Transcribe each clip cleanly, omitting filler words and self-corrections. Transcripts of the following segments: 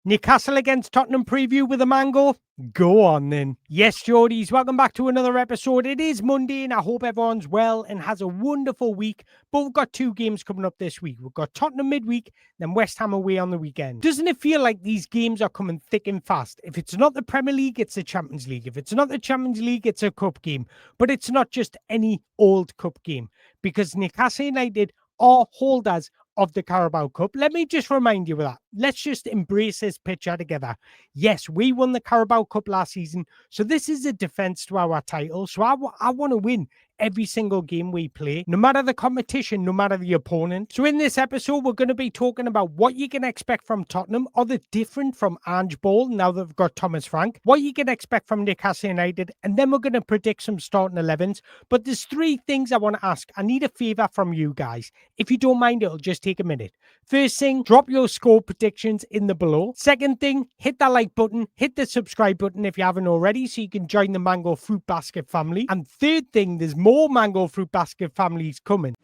Newcastle against Tottenham preview with a mango? Go on then. Yes, Geordies, welcome back to another episode. It is Monday and I hope everyone's well and has a wonderful week. But we've got two games coming up this week. We've got Tottenham midweek, then West Ham away on the weekend. Doesn't it feel like these games are coming thick and fast? If it's not the Premier League, it's the Champions League. If it's not the Champions League, it's a cup game. But it's not just any old cup game, because Newcastle United are holders of the Carabao Cup. Let me just remind you of that. Let's just embrace this picture together. Yes, we won the Carabao Cup last season, so this is a defense to our title. So I want to win every single game we play, no matter the competition, no matter the opponent. So in this episode, we're going to be talking about what you can expect from Tottenham. Are they different from Ange-Ball now that they've got Thomas Frank? What you can expect from Newcastle United, and then we're going to predict some starting 11s. But there's three things I want to ask. I need a favour from you guys. If you don't mind, it'll just take a minute. First thing, drop your score predictions in the below. Second thing, hit that like button, hit the subscribe button if you haven't already, so you can join the Mango Fruit Basket family. And third thing, there's more Mango Fruit Basket families coming.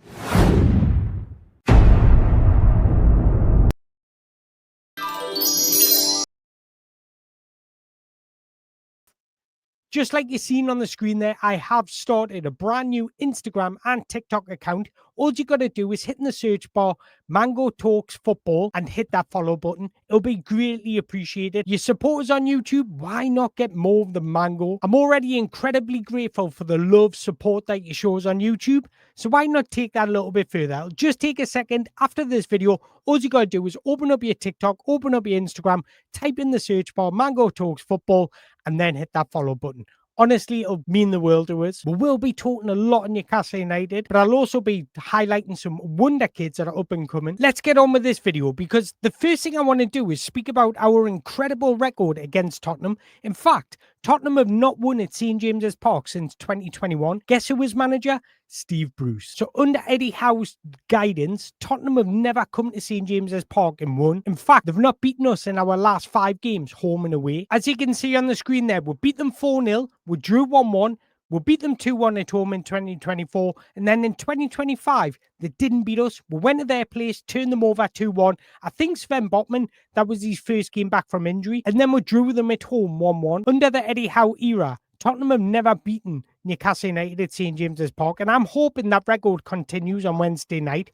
Just like you've seen on the screen there, I have started a brand new Instagram and TikTok account. All you got to do is hit in the search bar, Mango Talks Football, and hit that follow button. It'll be greatly appreciated. Your supporters on YouTube, why not get more of the Mango? I'm already incredibly grateful for the love, support that you show us on YouTube. So why not take that a little bit further? It'll just take a second after this video. All you got to do is open up your TikTok, open up your Instagram, type in the search bar, Mango Talks Football, and then hit that follow button. Honestly, it'll mean the world to us. We will be talking a lot on Newcastle United, but I'll also be highlighting some wonder kids that are up and coming. Let's get on with this video, because the first thing I want to do is speak about our incredible record against Tottenham. In fact, Tottenham have not won at St James's Park since 2021. Guess who was manager? Steve Bruce. So under Eddie Howe's guidance, Tottenham have never come to St James's Park and won. In fact, they've not beaten us in our last 5 games, home and away. As you can see on the screen there, we beat them 4-0, we drew 1-1, we beat them 2-1 at home in 2024, and then in 2025, they didn't beat us. We went to their place, turned them over 2-1. I think Sven Botman, that was his first game back from injury, and then we drew them at home 1-1. Under the Eddie Howe era, Tottenham have never beaten Newcastle United at St James's Park, and I'm hoping that record continues on Wednesday night.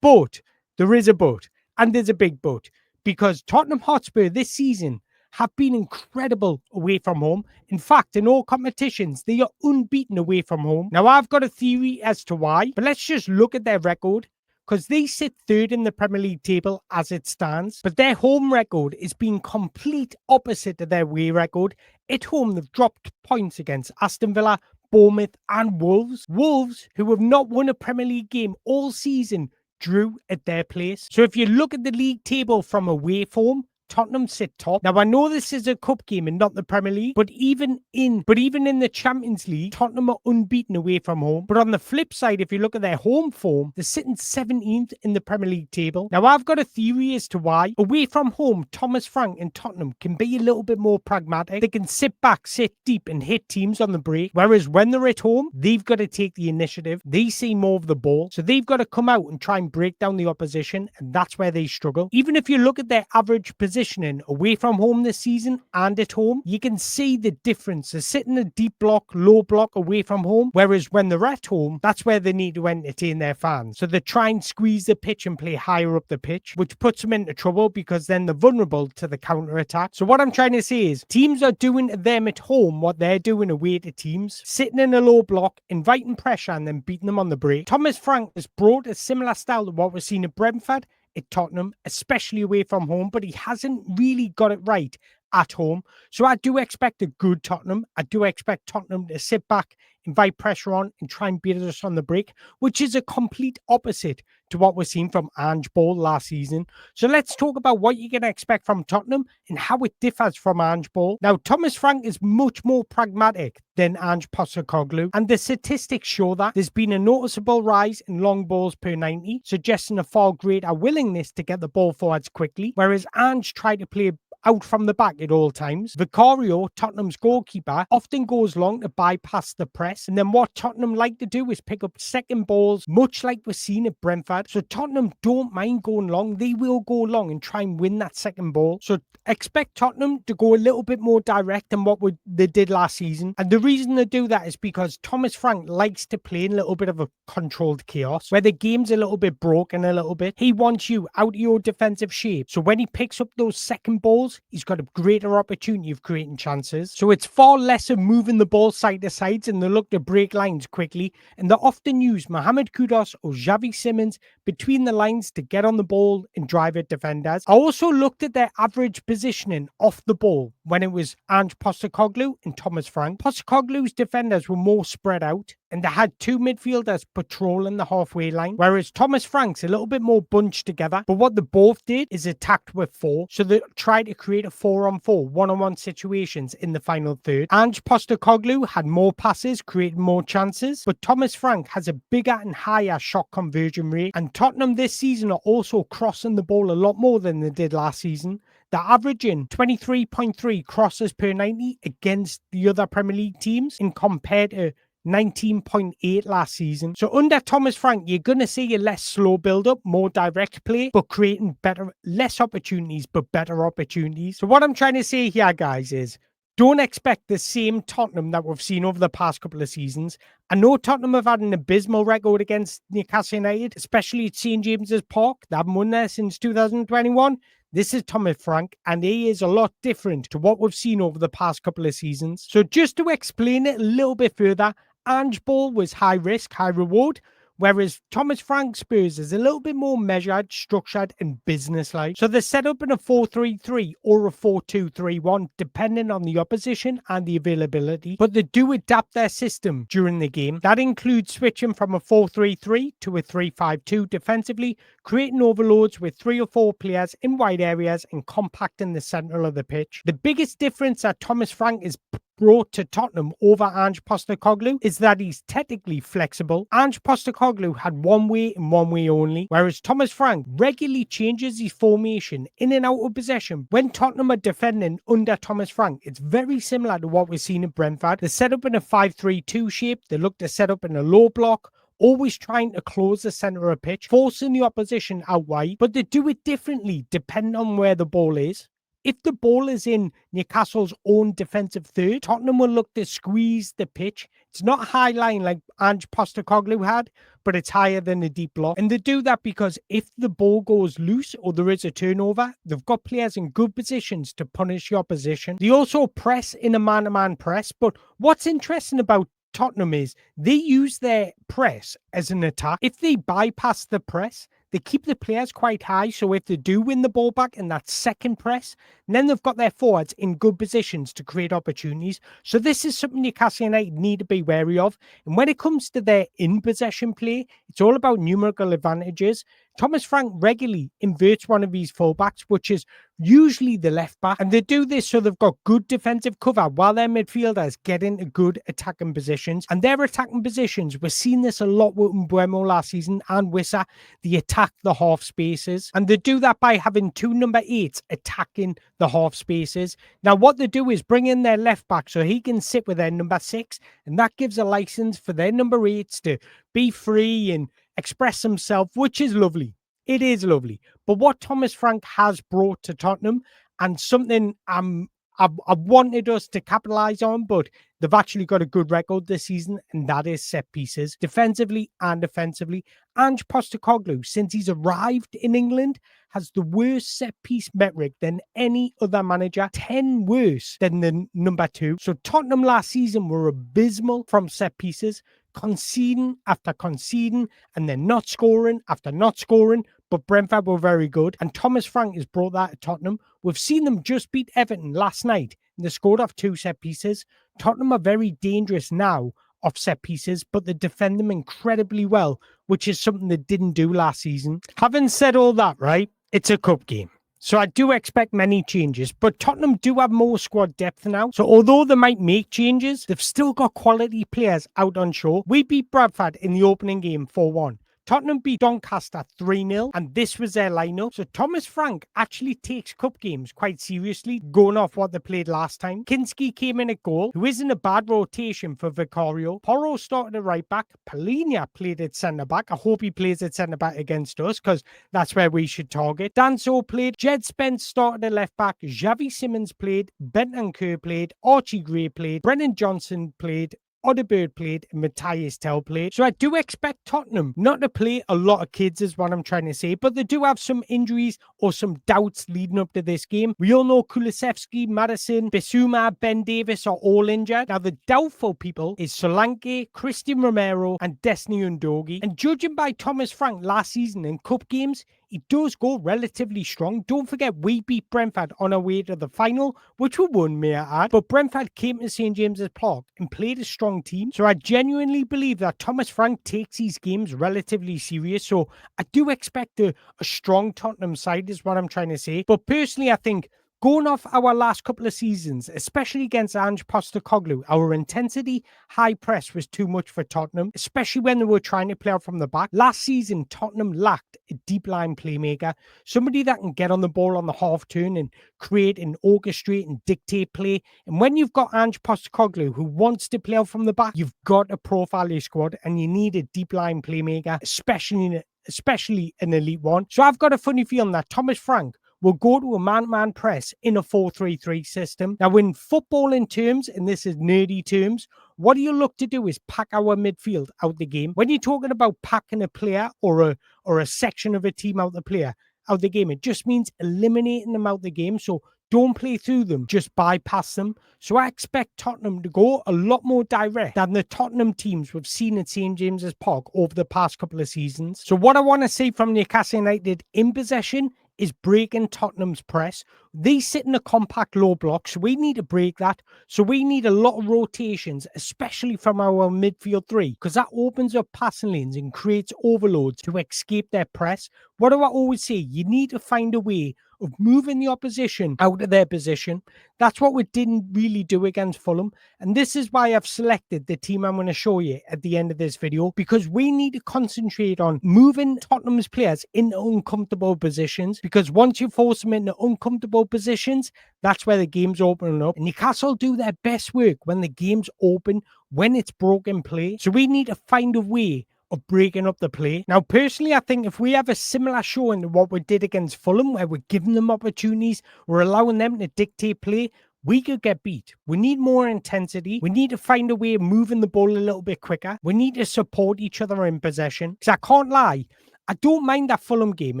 But there is a but, and there's a big but, because Tottenham Hotspur this season have been incredible away from home. In fact, in all competitions, they are unbeaten away from home. Now, I've got a theory as to why, but let's just look at their record, because they sit third in the Premier League table as it stands. But their home record is being complete opposite of their away record. At home, they've dropped points against Aston Villa, Bournemouth and Wolves. Wolves, who have not won a Premier League game all season, drew at their place. So if you look at the league table from away form, Tottenham sit top. Now, I know this is a cup game and not the Premier League, but even in the Champions League, Tottenham are unbeaten away from home. But on the flip side, if you look at their home form, they're sitting 17th in the Premier League table. Now, I've got a theory as to why. Away from home, Thomas Frank and Tottenham can be a little bit more pragmatic. They can sit back, sit deep and hit teams on the break. Whereas when they're at home, they've got to take the initiative. They see more of the ball. So they've got to come out and try and break down the opposition. And that's where they struggle. Even if you look at their average positioning away from home this season and at home, you can see the difference. They're sitting a deep block, low block away from home, whereas when they're at home, that's where they need to entertain their fans. So they try and squeeze the pitch and play higher up the pitch, which puts them into trouble because then they're vulnerable to the counter-attack. So what I'm trying to say is teams are doing to them at home what they're doing away to teams, sitting in a low block, inviting pressure and then beating them on the break. Thomas Frank has brought a similar style to what we're seeing at Brentford, at Tottenham, especially away from home, but he hasn't really got it right at home. So I do expect a good Tottenham. I do expect Tottenham to sit back, invite pressure on and try and beat us on the break, which is a complete opposite to what we're seeing from Ange-Ball last season. So let's talk about what you can expect from Tottenham and how it differs from Ange-Ball. Now, Thomas Frank is much more pragmatic than Ange Postecoglou, and the statistics show that there's been a noticeable rise in long balls per 90, suggesting a far greater willingness to get the ball forwards quickly, whereas Ange tried to play out from the back at all times. Vicario, Tottenham's goalkeeper, often goes long to bypass the press. And then what Tottenham like to do is pick up second balls, much like we're seeing at Brentford. So Tottenham don't mind going long. They will go long and try and win that second ball. So expect Tottenham to go a little bit more direct than what they did last season. And the reason they do that is because Thomas Frank likes to play in a little bit of a controlled chaos, where the game's a little bit broken a little bit. He wants you out of your defensive shape. So when he picks up those second balls, he's got a greater opportunity of creating chances. So it's far less of moving the ball side to sides, and they look to break lines quickly. And they often use Mohamed Kudus or Xavi Simons between the lines to get on the ball and drive at defenders. I also looked at their average positioning off the ball when it was Ange Postecoglou and Thomas Frank. Postecoglou's defenders were more spread out, and they had two midfielders patrolling the halfway line, whereas Thomas Frank's a little bit more bunched together. But what they both did is attacked with four, so they tried to create a 4-on-4, one-on-one situations in the final third. Ange Postecoglou had more passes, created more chances, but Thomas Frank has a bigger and higher shot conversion rate, and Tottenham this season are also crossing the ball a lot more than they did last season. They're averaging 23.3 crosses per 90 against the other Premier League teams, and compared to 19.8 last season. So under Thomas Frank, you're going to see a less slow build-up, more direct play, but creating less opportunities, but better opportunities. So what I'm trying to say here, guys, is don't expect the same Tottenham that we've seen over the past couple of seasons. I know Tottenham have had an abysmal record against Newcastle United, especially at St James's Park. They haven't won there since 2021. This is Thomas Frank, and he is a lot different to what we've seen over the past couple of seasons. So just to explain it a little bit further, Ange-Ball was high risk, high reward, whereas Thomas Frank Spurs is a little bit more measured, structured, and business-like. So they're set up in a 4-3-3 or a 4-2-3-1, depending on the opposition and the availability. But they do adapt their system during the game. That includes switching from a 4-3-3 to a 3-5-2 defensively, creating overloads with 3 or 4 players in wide areas and compacting the centre of the pitch. The biggest difference that Thomas Frank is brought to Tottenham over Ange Postecoglou is that he's technically flexible. Ange Postecoglou had one way and one way only, whereas Thomas Frank regularly changes his formation in and out of possession. When Tottenham are defending under Thomas Frank, it's very similar to what we've seen at Brentford. They set up in a 5-3-2 shape. They look to set up in a low block, always trying to close the centre of pitch, forcing the opposition out wide, but they do it differently depending on where the ball is. If the ball is in Newcastle's own defensive third, Tottenham will look to squeeze the pitch. It's not high line like Ange Postecoglou had, but it's higher than a deep block. And they do that because if the ball goes loose or there is a turnover, they've got players in good positions to punish the opposition. They also press in a man-to-man press, but what's interesting about Tottenham is they use their press as an attack. If they bypass the press, they keep the players quite high, so if they do win the ball back in that second press, then they've got their forwards in good positions to create opportunities. So this is something Newcastle United need to be wary of. And when it comes to their in-possession play, it's all about numerical advantages. Thomas Frank regularly inverts one of his fullbacks, which is usually the left back. And they do this so they've got good defensive cover while their midfielders get into good attacking positions. And their attacking positions, we're seeing this a lot with Mbeumo last season and Wissa. They attack the half spaces. And they do that by having 2 number 8s attacking the half spaces. Now, what they do is bring in their left back so he can sit with their number 6. And that gives a license for their number 8s to be free and express himself, which is lovely. It is lovely. But what Thomas Frank has brought to Tottenham, and something I've wanted us to capitalise on, but they've actually got a good record this season, and that is set pieces, defensively and offensively. Ange Postecoglou, since he's arrived in England, has the worst set piece metric than any other manager, 10 worse than the number 2. So Tottenham last season were abysmal from set pieces, conceding after conceding, and then not scoring after not scoring. But Brentford were very good, and Thomas Frank has brought that to Tottenham. We've seen them just beat Everton last night, and they scored off 2 set pieces. Tottenham are very dangerous now off set pieces, but they defend them incredibly well, which is something they didn't do last season. Having said all that, right, it's a cup game. So I do expect many changes, but Tottenham do have more squad depth now. So although they might make changes, they've still got quality players out on show. We beat Bradford in the opening game 4-1. Tottenham beat Doncaster 3-0, and this was their lineup. So Thomas Frank actually takes cup games quite seriously, going off what they played last time. Kinski came in at goal, who isn't a bad rotation for Vicario. Porro started at right back. Polina played at centre back. I hope he plays at centre back against us, because that's where we should target. Danso played. Jed Spence started at left back. Xavi Simmons played. Bentancur played. Archie Gray played. Brennan Johnson played. Odebird played, and Matthias Tell played. So I do expect Tottenham not to play a lot of kids, is what I'm trying to say, but they do have some injuries or some doubts leading up to this game. We all know Kulusevski, Madison, Bissouma, Ben Davis are all injured. Now the doubtful people is Solanke, Christian Romero, and Destiny Undogi. And judging by Thomas Frank last season in cup games, he does go relatively strong. Don't forget, we beat Brentford on our way to the final, which we won, may I add. But Brentford came to St. James's Park and played a strong team. So I genuinely believe that Thomas Frank takes these games relatively serious. So I do expect a strong Tottenham side, is what I'm trying to say. But personally, I think going off our last couple of seasons, especially against Ange Postecoglou, our intensity, high press was too much for Tottenham, especially when they were trying to play out from the back. Last season, Tottenham lacked a deep line playmaker, somebody that can get on the ball on the half turn and create and orchestrate and dictate play. And when you've got Ange Postecoglou, who wants to play out from the back, you've got to profile your squad, and you need a deep line playmaker, especially an elite one. So I've got a funny feeling that Thomas Frank will go to a man-to-man press in a 4-3-3 system. Now, in footballing terms, and this is nerdy terms, what do you look to do is pack our midfield out the game. When you're talking about packing a player or a section of a team out the game, it just means eliminating them out the game. So don't play through them, just bypass them. So I expect Tottenham to go a lot more direct than the Tottenham teams we've seen at St. James's Park over the past couple of seasons. So what I want to see from Newcastle United in possession is breaking Tottenham's press. They sit in a compact low block, so we need to break that. So we need a lot of rotations, especially from our midfield three, because that opens up passing lanes and creates overloads to escape their press. What do I always say? You need to find a way of moving the opposition out of their position. That's what we didn't really do against Fulham. And this is why I've selected the team I'm going to show you at the end of this video, because we need to concentrate on moving Tottenham's players into uncomfortable positions, because once you force them into uncomfortable positions, that's where the game's opening up. And Newcastle do their best work when the game's open, when it's broken play. So we need to find a way of breaking up the play. Now, personally, I think if we have a similar showing to what we did against Fulham, where we're giving them opportunities, we're allowing them to dictate play, we could get beat. We need more intensity. We need to find a way of moving the ball a little bit quicker. We need to support each other in possession. Because I can't lie, I don't mind that Fulham game.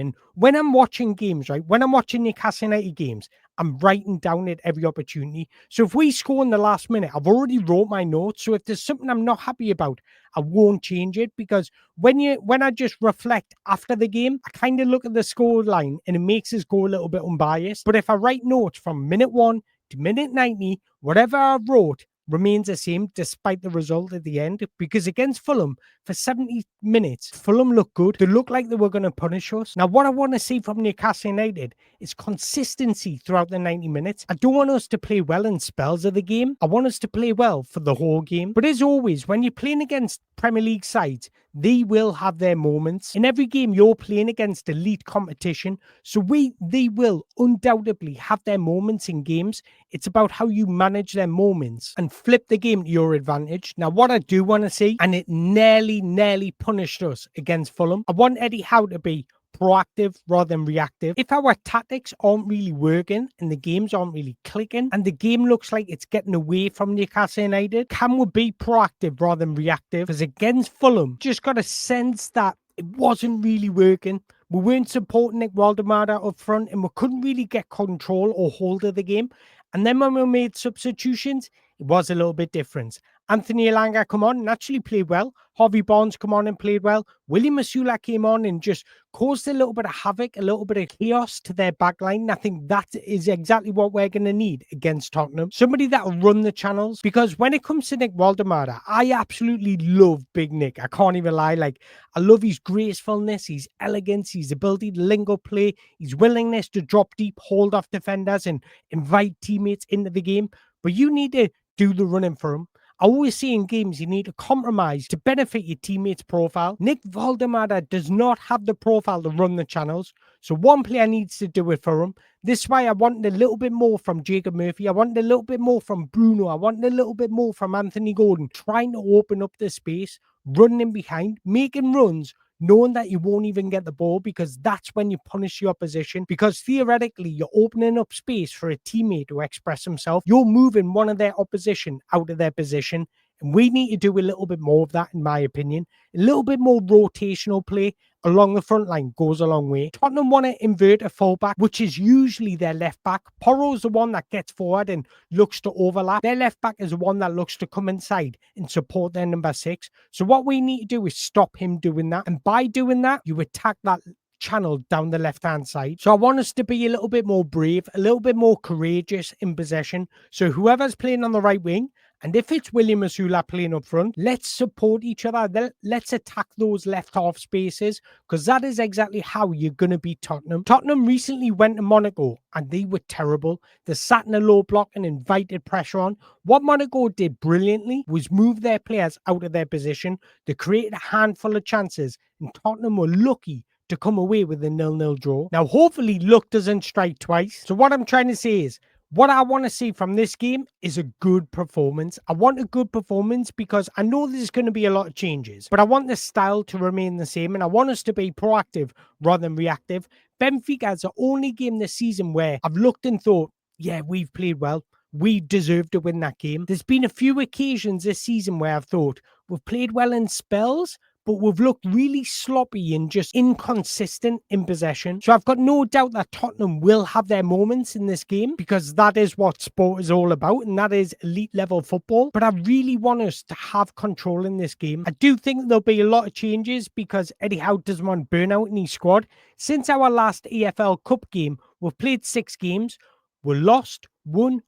And when I'm watching games, right, when I'm watching Newcastle United games, I'm writing down at every opportunity. So if we score in the last minute, I've already wrote my notes. So if there's something I'm not happy about, I won't change it, because when I just reflect after the game, I kind of look at the score line and it makes us go a little bit unbiased. But if I write notes from minute 1 to minute 90, whatever I wrote remains the same despite the result at the end. Because against Fulham, for 70 minutes, Fulham looked good. They looked like they were going to punish us. Now, what I want to see from Newcastle United is consistency throughout the 90 minutes. I don't want us to play well in spells of the game. I want us to play well for the whole game. But as always, when you're playing against Premier League sides, they will have their moments. In every game, you're playing against elite competition. So they will undoubtedly have their moments in games. It's about how you manage their moments and flip the game to your advantage. Now, what I do want to see, and it nearly punished us against Fulham, I want Eddie Howe to be proactive rather than reactive. If our tactics aren't really working and the games aren't really clicking and the game looks like it's getting away from Newcastle United, can we be proactive rather than reactive? Because against Fulham, just got a sense that it wasn't really working. We weren't supporting Nick Waldemar up front and we couldn't really get control or hold of the game. And then when we made substitutions, it was a little bit different. Anthony Elanga come on and actually played well. Harvey Barnes come on and played well. William Osula came on and just caused a little bit of havoc, a little bit of chaos to their backline. And I think that is exactly what we're going to need against Tottenham. Somebody that will run the channels. Because when it comes to Nick Waldemar, I absolutely love Big Nick. I can't even lie. Like, I love his gracefulness, his elegance, his ability to link up play, his willingness to drop deep, hold off defenders and invite teammates into the game. But you need to do the running for him. I always say in games you need to compromise to benefit your teammates' profile. Nick Valdemada does not have the profile to run the channels, so one player needs to do it for him. This is why I wanted a little bit more from Jacob Murphy. I wanted a little bit more from Bruno. I wanted a little bit more from Anthony Gordon, trying to open up the space, running in behind, making runs, knowing that you won't even get the ball, because that's when you punish your opposition. Because theoretically, you're opening up space for a teammate to express himself. You're moving one of their opposition out of their position. And we need to do a little bit more of that, in my opinion. A little bit more rotational play along the front line goes a long way. Tottenham want to invert a fullback, which is usually their left back. Porro's the one that gets forward and looks to overlap. Their left back is the one that looks to come inside and support their number 6. So what we need to do is stop him doing that. And by doing that, you attack that channel down the left-hand side. So I want us to be a little bit more brave, a little bit more courageous in possession. So whoever's playing on the right wing, and if it's William Osula playing up front, let's support each other. Let's attack those left half spaces, because that is exactly how you're going to beat Tottenham. Tottenham recently went to Monaco and they were terrible. They sat in a low block and invited pressure on. What Monaco did brilliantly was move their players out of their position. They created a handful of chances and Tottenham were lucky to come away with a 0-0 draw. Now, hopefully luck doesn't strike twice. So what I'm trying to say is, what I want to see from this game is a good performance. I want a good performance because I know there's going to be a lot of changes, but I want the style to remain the same and I want us to be proactive rather than reactive. Benfica is the only game this season where I've looked and thought, yeah, we've played well. We deserve to win that game. There's been a few occasions this season where I've thought we've played well in spells, but we've looked really sloppy and just inconsistent in possession. So I've got no doubt that Tottenham will have their moments in this game, because that is what sport is all about, and that is elite level football. But I really want us to have control in this game. I do think there'll be a lot of changes because Eddie Howe doesn't want burnout in his squad. Since our last EFL Cup game, we've played 6 games. We're lost, won,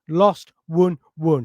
lost, won.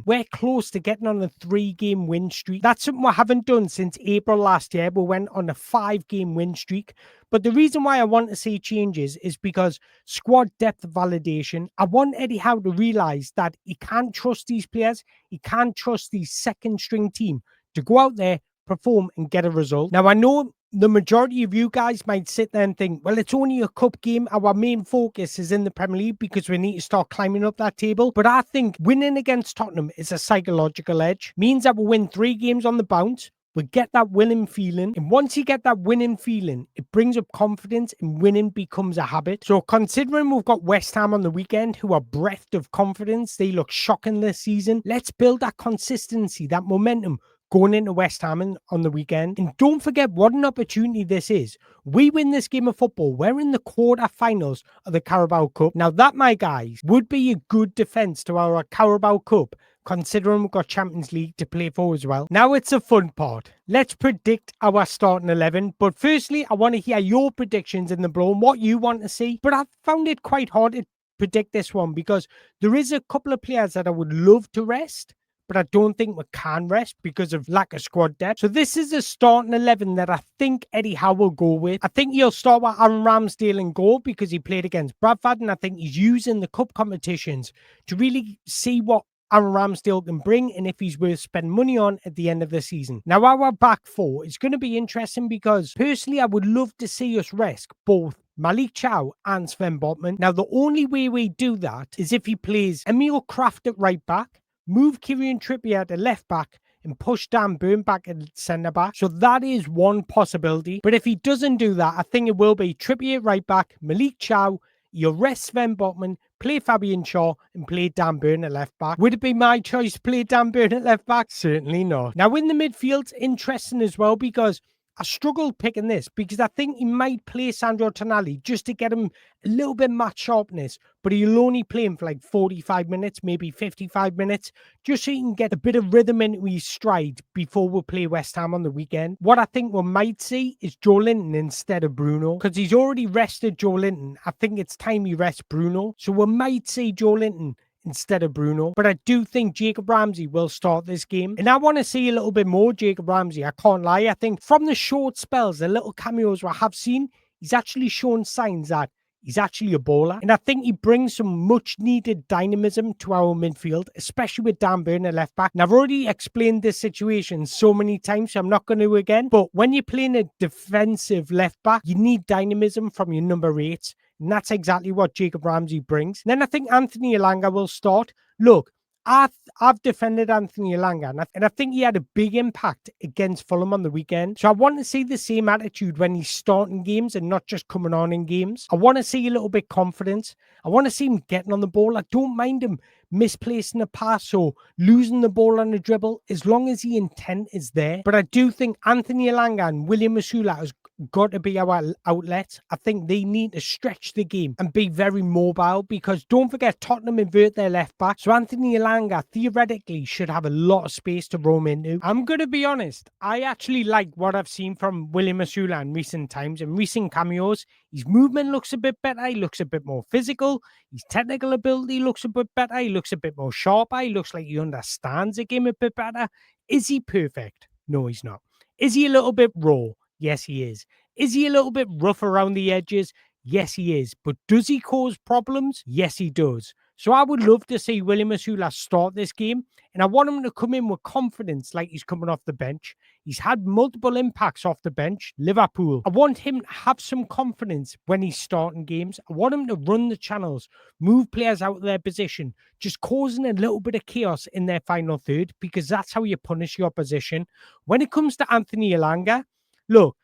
We're close to getting on a 3-game win streak. That's something we haven't done since April last year. We went on a 5-game win streak. But the reason why I want to see changes is because squad depth validation. I want Eddie Howe to realise that he can't trust these players. He can't trust the second-string team to go out there, perform and get a result. Now, I know the majority of you guys might sit there and think, well, it's only a cup game. Our main focus is in the Premier League because we need to start climbing up that table. But I think winning against Tottenham is a psychological edge. Means that we'll win 3 games on the bounce. We get that winning feeling. And once you get that winning feeling, it brings up confidence and winning becomes a habit. So considering we've got West Ham on the weekend who are breathed of confidence, they look shocking this season. Let's build that consistency, that momentum going into West Ham on the weekend. And don't forget what an opportunity this is. We win this game of football, we're in the quarterfinals of the Carabao Cup. Now that, my guys, would be a good defence to our Carabao Cup, considering we've got Champions League to play for as well. Now it's a fun part. Let's predict our starting 11. But firstly, I want to hear your predictions in the below and what you want to see. But I found it quite hard to predict this one because there is a couple of players that I would love to rest, but I don't think we can rest because of lack of squad depth. So this is a starting 11 that I think Eddie Howe will go with. I think he'll start with Aaron Ramsdale in goal because he played against Bradford, and I think he's using the cup competitions to really see what Aaron Ramsdale can bring and if he's worth spending money on at the end of the season. Now, our back four is going to be interesting because personally, I would love to see us rest both Malik Chow and Sven Botman. Now, the only way we do that is if he plays Emil Kraft at right back, move Kieran Trippier to left back and push Dan Burn back at centre back. So that is one possibility. But if he doesn't do that, I think it will be Trippier at right back, Malik Chow, you rest Sven Botman, play Fabian Shaw and play Dan Burn at left back. Would it be my choice to play Dan Burn at left back? Certainly not. Now in the midfield's interesting as well because I struggled picking this because I think he might play Sandro Tonali just to get him a little bit match sharpness, but he'll only play him for like 45 minutes, maybe 55 minutes, just so he can get a bit of rhythm into his stride before we play West Ham on the weekend. What I think we might see is Joe Linton instead of Bruno, because he's already rested Joe Linton. I think it's time he rests Bruno. So we might see Joe Linton instead of Bruno. But I do think Jacob Ramsey will start this game. And I want to see a little bit more Jacob Ramsey. I can't lie. I think from the short spells, the little cameos I have seen, he's actually shown signs that He's actually a bowler. And I think he brings some much needed dynamism to our midfield, especially with Dan Burn at left back. And I've already explained this situation so many times, so I'm not going to again. But when you're playing a defensive left back, you need dynamism from your number 8. And that's exactly what Jacob Ramsey brings. And then I think Anthony Elanga will start. Look, I've defended Anthony Elanga, and I think he had a big impact against Fulham on the weekend. So I want to see the same attitude when he's starting games and not just coming on in games. I want to see a little bit confidence. I want to see him getting on the ball. I don't mind him misplacing a pass or losing the ball on a dribble, as long as the intent is there. But I do think Anthony Elanga and William Osula has got to be our outlet. I think they need to stretch the game and be very mobile, because don't forget, Tottenham invert their left back. So Anthony Elanga theoretically should have a lot of space to roam into. I'm going to be honest, I actually like what I've seen from William Osula in recent times and recent cameos. His movement looks a bit better. He looks a bit more physical. His technical ability looks a bit better. He looks a bit more sharper. He looks like he understands the game a bit better. Is he perfect? No, he's not. Is he a little bit raw? Yes, he is. Is he a little bit rough around the edges? Yes, he is. But does he cause problems? Yes, he does. So I would love to see William Osula start this game, and I want him to come in with confidence like he's coming off the bench. He's had multiple impacts off the bench. Liverpool. I want him to have some confidence when he's starting games. I want him to run the channels, move players out of their position, just causing a little bit of chaos in their final third, because that's how you punish your opposition. When it comes to Anthony Elanga, look,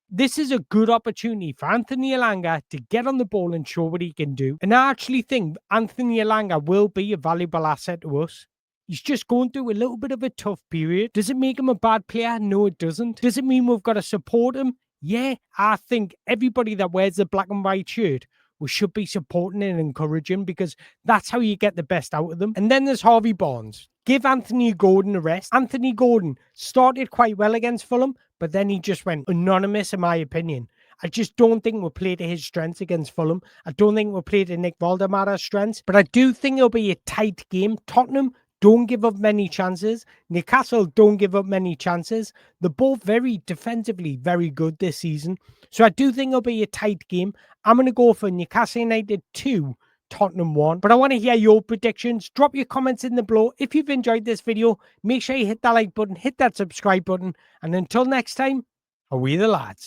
this is a good opportunity for Anthony Elanga to get on the ball and show what he can do. And I actually think Anthony Elanga will be a valuable asset to us. He's just going through a little bit of a tough period. Does it make him a bad player? No, it doesn't. Does it mean we've got to support him? Yeah, I think everybody that wears the black and white shirt, we should be supporting and encouraging, because that's how you get the best out of them. And then there's Harvey Barnes. Give Anthony Gordon a rest. Anthony Gordon started quite well against Fulham, but then he just went anonymous, in my opinion. I just don't think we'll play to his strengths against Fulham. I don't think we'll play to Nick Valdemara's strengths, but I do think it'll be a tight game. Tottenham don't give up many chances. Newcastle don't give up many chances. They're both very defensively very good this season. So I do think it'll be a tight game. I'm going to go for Newcastle United 2, Tottenham 1. But I want to hear your predictions. Drop your comments in the below. If you've enjoyed this video, make sure you hit that like button, hit that subscribe button. And until next time, away the lads.